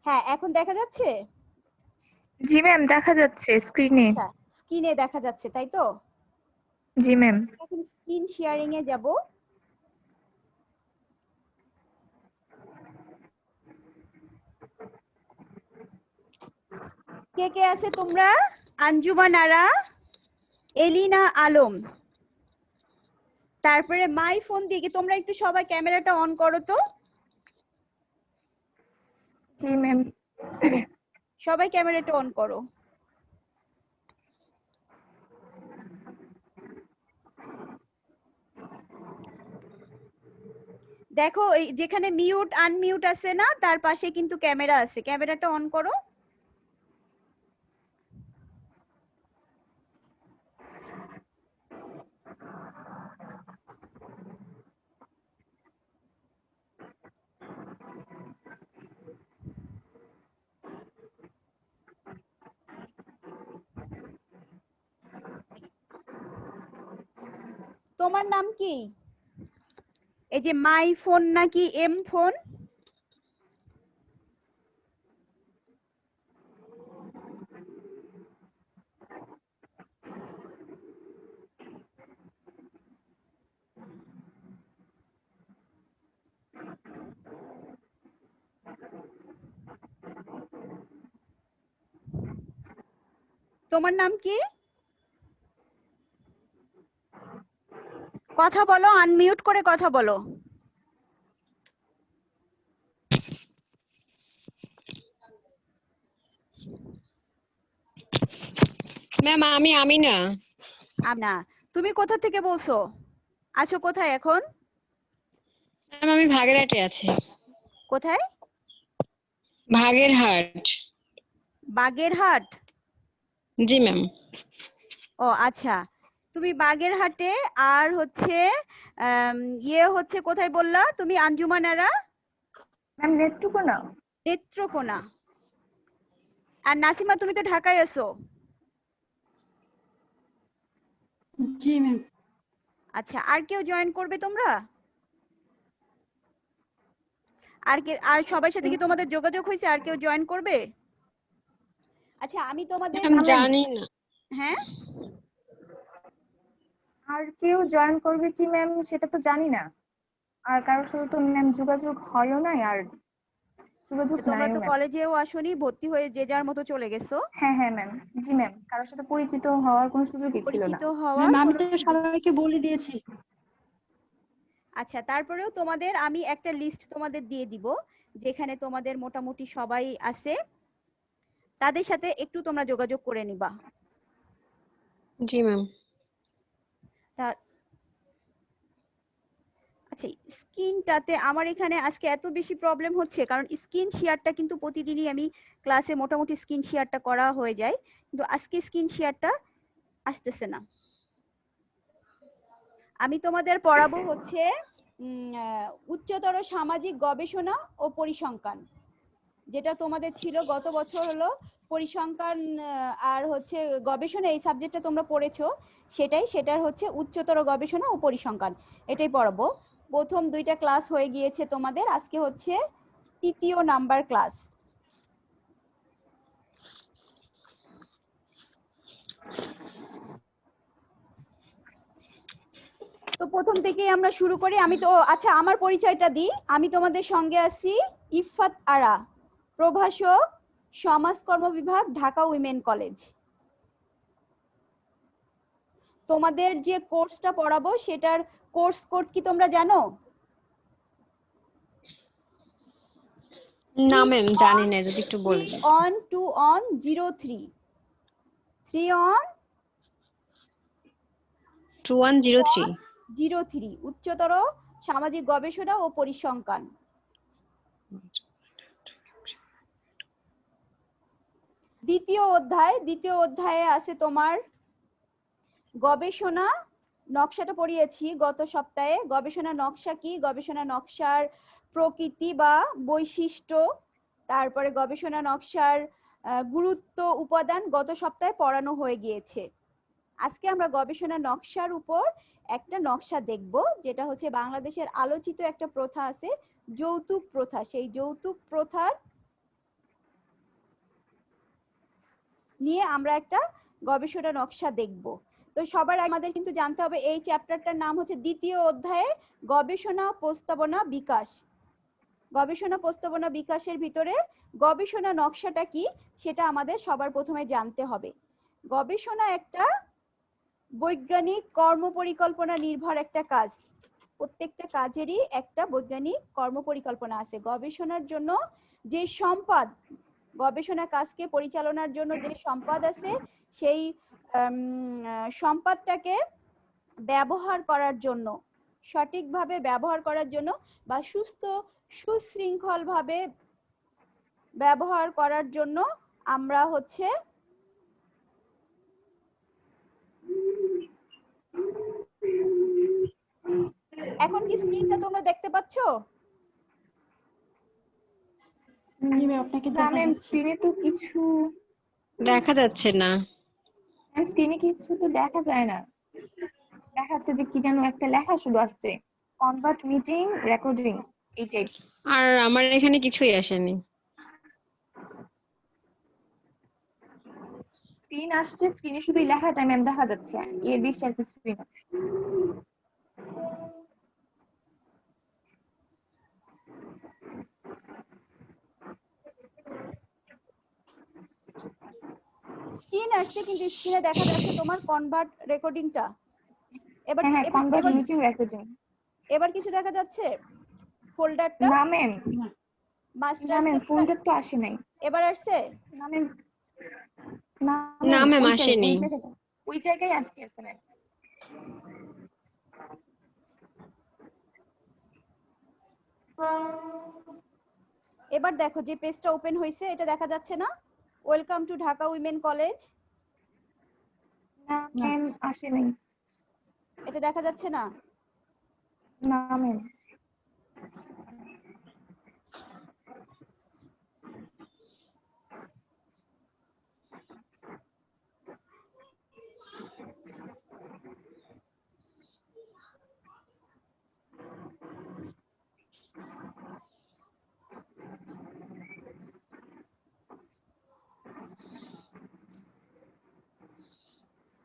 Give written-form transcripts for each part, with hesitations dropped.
হ্যাঁ, এখন দেখা যাচ্ছে? জি ম্যাম, দেখা যাচ্ছে স্ক্রিনে। আচ্ছা, স্ক্রিনে দেখা যাচ্ছে, তাই তো? জি ম্যাম। এখন স্ক্রিন শেয়ারিং এ যাব। কে কে আছে তোমরা? আঞ্জুমান আরা, এলিনা আলম, তারপরে মাই ফোন দিয়ে তোমরা একটু সবাই ক্যামেরাটা অন করো তো। জি ম্যাম। সবাই ক্যামেরাটা অন করো। দেখো এই যেখানে মিউট আনমিউট আছে না, তার পাশে কিন্তু ক্যামেরা আছে, ক্যামেরাটা অন করো। তোমার নাম কি? এই যে মাই ফোন নাকি এম ফোন? তোমার নাম কি? কথা বলো, আনমিউট করে কথা বলো। ম্যাম আমি আমিনা। না, তুমি কোথা থেকে বলছো? আছো কোথায় এখন? ম্যাম আমি ভাগেরহাটে আছি। কোথায়? ভাগেরহাট। বাগেরহাট? জি ম্যাম। ও আচ্ছা, তুমি বাগেরহাটে। আর হচ্ছে ইয়ে হচ্ছে কোথায় বললা তুমি? আঞ্জুমানারা ম্যাম নেত্রকোনা। নেত্রকোনা। আর নাসিমা তুমি তো ঢাকায় আছো। জি ম্যাম। আচ্ছা, আর কেউ জয়েন করবে তোমরা? আর সবার সাথে কি তোমাদের যোগাযোগ হয়েছে? আর কেউ জয়েন করবে? আচ্ছা, আমি তোমাদের ম্যাম জানি না। হ্যাঁ, আর কেউ জয়েন করবে কি ম্যাম সেটা তো জানি না। আর কারোর সাথে তো ম্যাম যোগাযোগ হয়ও নাই, আর যোগাযোগ তোমরা নাইও তো ম্যাম। কলেজেও আসোনি, ভর্তি হয়ে যে যার মতো চলে গেছো। হ্যাঁ হ্যাঁ ম্যাম। জি ম্যাম, কারোর সাথে পরিচিত হওয়ার কোনো সুযোগই ছিল না। পরিচিত হওয়ার ম্যাম আমি কোনো তো সুযোগ। সবাইকে বলে দিয়েছি। আচ্ছা, তারপরেও তোমাদের আমি একটা লিস্ট তোমাদের দিয়ে দিব, যেখানে তোমাদের মোটামুটি সবাই আছে, তাদের সাথে একটু তোমরা যোগাযোগ করে নিবা। জি ম্যাম। তার আচ্ছা, স্ক্রিনটাতে আমার এখানে আজকে এত বেশি প্রবলেম হচ্ছে, কারণ স্ক্রিন শেয়ারটা কিন্তু প্রতিদিনই আমি ক্লাসে মোটামুটি স্ক্রিন শেয়ারটা করা হয়ে যায়, কিন্তু আজকে স্ক্রিন শেয়ারটা আসতেছে না। আমি তোমাদের পড়াবো হচ্ছে উচ্চতর সামাজিক গবেষণা ও পরিসংখ্যান, যেটা তোমাদের ছিল গত বছর হলো পরিসংখ্যান আর হচ্ছে গবেষণা, এই সাবজেক্টটা তোমরা পড়েছো, সেটার হচ্ছে উচ্চতর গবেষণা ও পরিসংখ্যান, এটাই পড়াবো। প্রথম দুইটা ক্লাস হয়ে গিয়েছে তোমাদের, আজকে হচ্ছে তৃতীয় নাম্বার ক্লাস। তো প্রথম থেকেই আমরা শুরু করি। আমি তো আচ্ছা, আমার পরিচয়টা দিই। আমি তোমাদের সঙ্গে আছি ইফাত আরা, প্রভাষক, সমাজকর্ম বিভাগ, ঢাকা উইমেন কলেজ। তোমাদের যে কোর্সটা পড়াবো সেটার কোর্স কোড কি তোমরা জানো? না ম্যাম জানি না, যদি একটু বলে 3 দিন। on 2 on 03, 3 on 2103। 03 উচ্চতর সামাজিক গবেষণা ও পরিসংখ্যান। দ্বিতীয় অধ্যায়ে আছে তোমার গবেষণা নকশাটা পড়িয়েছি গত সপ্তাহে। গবেষণা নকশা কি, গবেষণা নকশার প্রকৃতি বা বৈশিষ্ট্য, তারপরে গবেষণা নকশার গুরুত্ব, উপাদান গত সপ্তাহে পড়ানো হয়ে গিয়েছে। আজকে আমরা গবেষণা নকশার উপর একটা নকশা দেখব, যেটা হচ্ছে বাংলাদেশের আলোচিত একটা প্রথা আছে, যৌতুক প্রথা। সেই যৌতুক প্রথার নিয়ে আমরা একটা গবেষণা নকশা দেখব। তো সবার আগে আমাদের কিন্তু জানতে হবে এই চ্যাপ্টারটার নাম হচ্ছে দ্বিতীয় অধ্যায়ে গবেষণা প্রস্তাবনা বিকাশ। গবেষণা প্রস্তাবনা বিকাশের ভিতরে গবেষণা নকশাটা কি সেটা আমাদের সবার প্রথমে জানতে হবে। গবেষণা একটা বৈজ্ঞানিক কর্মপরিকল্পনা নির্ভর একটা কাজ। প্রত্যেকটা কাজেরই একটা বৈজ্ঞানিক কর্মপরিকল্পনা আছে। গবেষণার জন্য যে সম্পদ, গবেষণা কাজকে পরিচালনার জন্য যে সম্পদ আছে, সেই সম্পদটাকে ব্যবহার করার জন্য, সঠিকভাবে ব্যবহার করার জন্য বা সুস্থ সুশৃঙ্খলভাবে ব্যবহার করার জন্য আমরা হচ্ছে এখন কি স্ক্রিনটা তোমরা দেখতে পাচ্ছো? জি ম্যাম, আপনাকে না দেখা ম্যাম, যাচ্ছে। স্ক্রিনে তো কিছু, দেখা যাচ্ছে না। ম্যাম স্ক্রিনে কিছু তো দেখা যায় না। দেখাচ্ছে যে কি যেন একটা লেখা শুধু আসছে, কনভার্ট মিটিং রেকর্ডিং, এই টাইপ। আর আমার এখানে কিছুই আসেনি। স্ক্রিন আসছে, স্ক্রিনে শুধু এই লেখাটা ম্যাম দেখা যাচ্ছে, এর বেশি আর কিছুই না। স্ক্রিন আসছে কিন্তু স্ক্রিনে দেখা যাচ্ছে তোমার কনভার্ট রেকর্ডিংটা। এবার হ্যাঁ হ্যাঁ, এবার কনভার্ট এবার মিটিং রেকর্ডিং। এবার কিছু দেখা যাচ্ছে ফোল্ডারটা, না ম্যাম, না মাস্টার ম্যাম, সেভটা ফোল্ডার তো আসে নাই। এবার আসছে? না ম্যাম, না না ম্যাম, ম্যাম, ওইটাই আসেনি। ওই জায়গায় আটকে আছে ম্যাম। এবার দেখো যে পেজটা ওপেন হয়েছে এটা দেখা যাচ্ছে না? Welcome to Dhaka women college, না ম্যাম, আসে নাই। এটা দেখা যাচ্ছে না? না ম্যাম।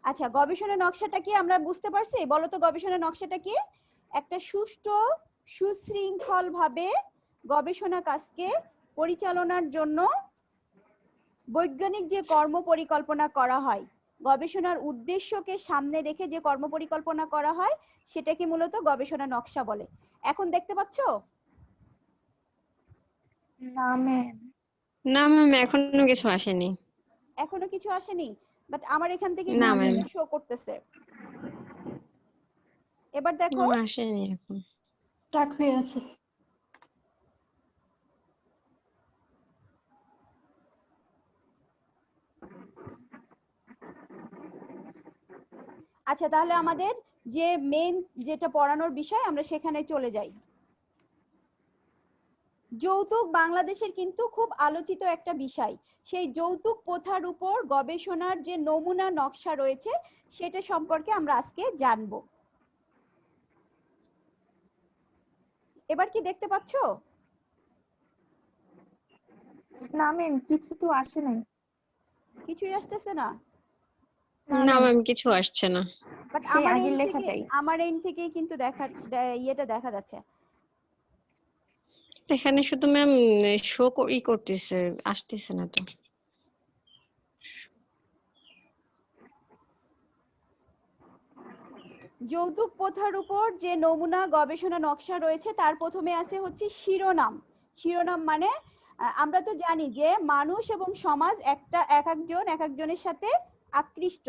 আচ্ছা, গবেষণা নকশাটা কি আমরা বুঝতে পারছি? বলো তো গবেষণা নকশাটা কি? একটা সুষ্ঠু সুশৃঙ্খল ভাবে গবেষণা কাজকে পরিচালনার জন্য বৈজ্ঞানিক যে কর্ম পরিকল্পনা করা হয়, গবেষণার উদ্দেশ্যকে সামনে রেখে যে কর্ম পরিকল্পনা করা হয় সেটাকে মূলত গবেষণা নকশা বলে। এখন দেখতে পাচ্ছো? না ম্যাম। না ম্যাম, এখনো কিছু আসেনি। এখনো কিছু আসেনি, বাট আমার এখান থেকে না কিন্তু ম্যাম, শো করতেছে। এবার দেখো। আসেনি এখন। টাক হয়ে আছে। আচ্ছা, তাহলে আমাদের যে মেইন যেটা পড়ানোর বিষয় আমরা সেখানে চলে যাই। যৌতুক বাংলাদেশের কিন্তু খুব আলোচিত একটা বিষয়। সেই যৌতুক প্রথার উপর গবেষণার যে নমুনা নকশা রয়েছে সেটা সম্পর্কে আমরা আজকে জানবো। এবার কি দেখতে পাচ্ছো? না ম্যাম, কিছু তো আসে নাই। কিছুই আসতেছে না? না না ম্যাম, ম্যাম, কিছু আসছে না। বাট সেই আগের লেখাটাই। আমার এন্ড থেকেই কিন্তু ইয়েটা দেখা যাচ্ছে। এখানে শুধু ম্যাম শো করতেছে, আসতেছে না তো। যৌতুক প্রথার উপর যে নমুনা গবেষণা নকশা রয়েছে তার প্রথমে আছে হচ্ছে শিরোনাম। শিরোনাম মানে আমরা তো জানি যে মানুষ এবং সমাজ এক একজনের সাথে আকৃষ্ট,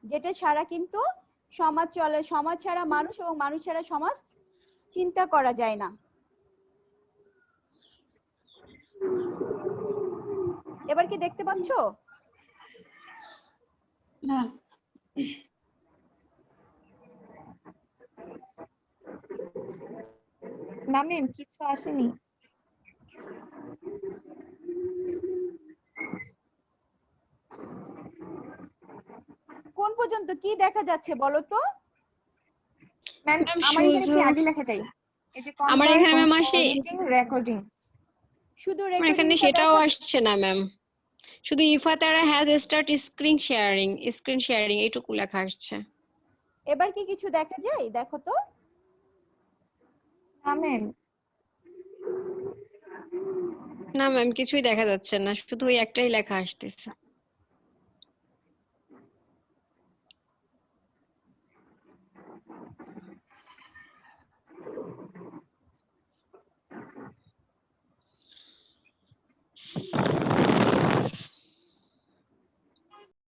যেটা ছাড়া কিন্তু সমাজ চলে, সমাজ ছাড়া মানুষ এবং মানুষ ছাড়া সমাজ চিন্তা করা যায় না। এবার কি দেখতে পাচ্ছো? না, না ম্যাম কিছু আসেনি। কোন পর্যন্ত কি দেখা যাচ্ছে বলো তো? ম্যাম ম্যাম আমার এখানে শুধু সেই আগে লেখাটাই, এই যে আমার কনভার্ট এখানে ম্যাম আসে, মিটিং রেকর্ডিং। শুধু আমার রেকর্ডিং এখানে টা সেটাও দেখা আসছে না ম্যাম, শুধু ইফা তারা হ্যাজ স্টার্ট স্ক্রিন শেয়ারিং এইটুকু লেখা আসছে। এবার কি কিছু দেখা যায় দেখো তো? না ম্যাম না ম্যাম কিছুই দেখা যাচ্ছে না, শুধু ওই একটাই লেখা আসতেছে।